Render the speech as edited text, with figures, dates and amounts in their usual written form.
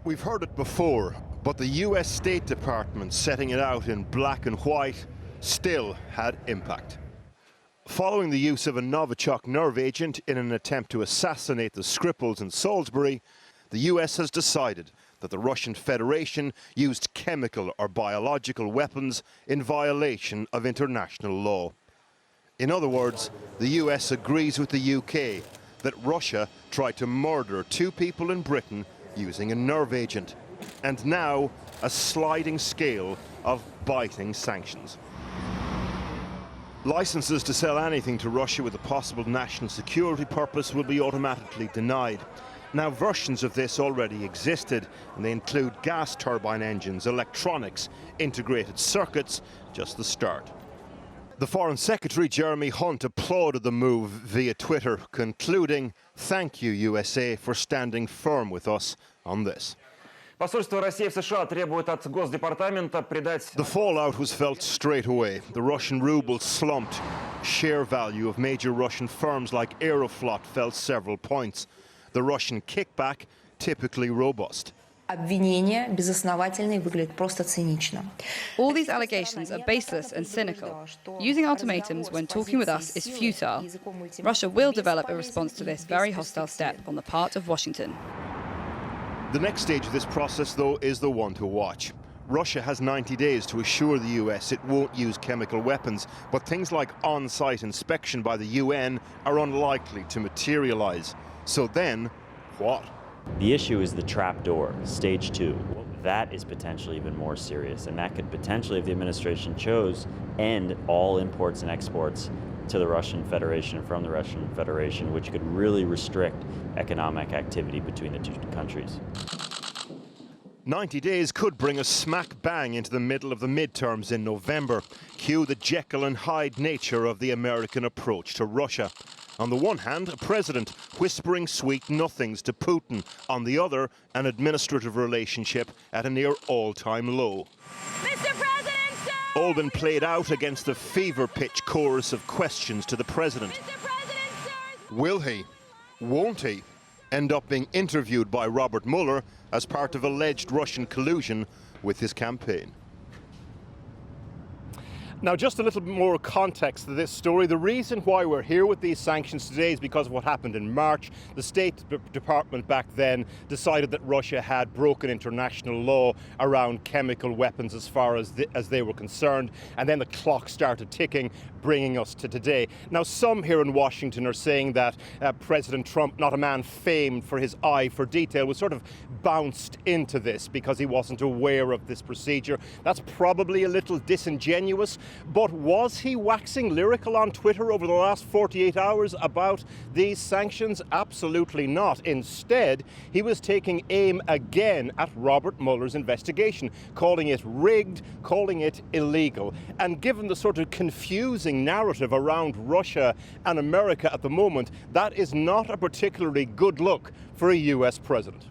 We've heard it before, but the US State Department setting it out in black and white still had impact. Following the use of a Novichok nerve agent in an attempt to assassinate the Skripals in Salisbury, the US has decided that the Russian Federation used chemical or biological weapons in violation of international law. In other words, the US agrees with the UK that Russia tried to murder 2 people in Britain using a nerve agent, and now a sliding scale of biting sanctions. Licenses to sell anything to Russia with a possible national security purpose will be automatically denied. Now, versions of this already existed, and they include gas turbine engines, electronics, integrated circuits, just the start. The Foreign Secretary, Jeremy Hunt, applauded the move via Twitter, concluding, "Thank you, USA, for standing firm with us on this." Посольство России в США требует от Госдепартамента придать... The fallout was felt straight away. The Russian ruble slumped. Share value of major Russian firms like Aeroflot fell several points. The Russian kickback, typically robust. Обвинения безосновательные, выглядят просто цинично. All these allegations are baseless and cynical. Using ultimatums when talking with us is futile. Russia will develop a response to this very hostile step on the part of Washington. The next stage of this process, though, is the one to watch. Russia has 90 days to assure the US it won't use chemical weapons, but things like on-site inspection by the UN are unlikely to materialize. So then, what? The issue is the trapdoor, stage 2. That is potentially even more serious, and that could potentially, if the administration chose, end all imports and exports to the Russian Federation and from the Russian Federation, which could really restrict economic activity between the 2 countries. 90 days could bring us smack bang into the middle of the midterms in November. Cue the Jekyll and Hyde nature of the American approach to Russia. On the one hand, a president whispering sweet nothings to Putin. On the other, an administrative relationship at a near all-time low. Mr. President, sir! All been played out against a fever-pitch chorus of questions to the president. Mr. President, sir! Will he, won't he, end up being interviewed by Robert Mueller as part of alleged Russian collusion with his campaign? Now, just a little bit more context to this story. The reason why we're here with these sanctions today is because of what happened in March. The State Department back then decided that Russia had broken international law around chemical weapons as far as they were concerned, and then the clock started ticking, bringing us to today. Now, some here in Washington are saying that President Trump, not a man famed for his eye for detail, was sort of bounced into this because he wasn't aware of this procedure. That's probably a little disingenuous. But was he waxing lyrical on Twitter over the last 48 hours about these sanctions? Absolutely not. Instead, he was taking aim again at Robert Mueller's investigation, calling it rigged, calling it illegal. And given the sort of confusing narrative around Russia and America at the moment, that is not a particularly good look for a US president.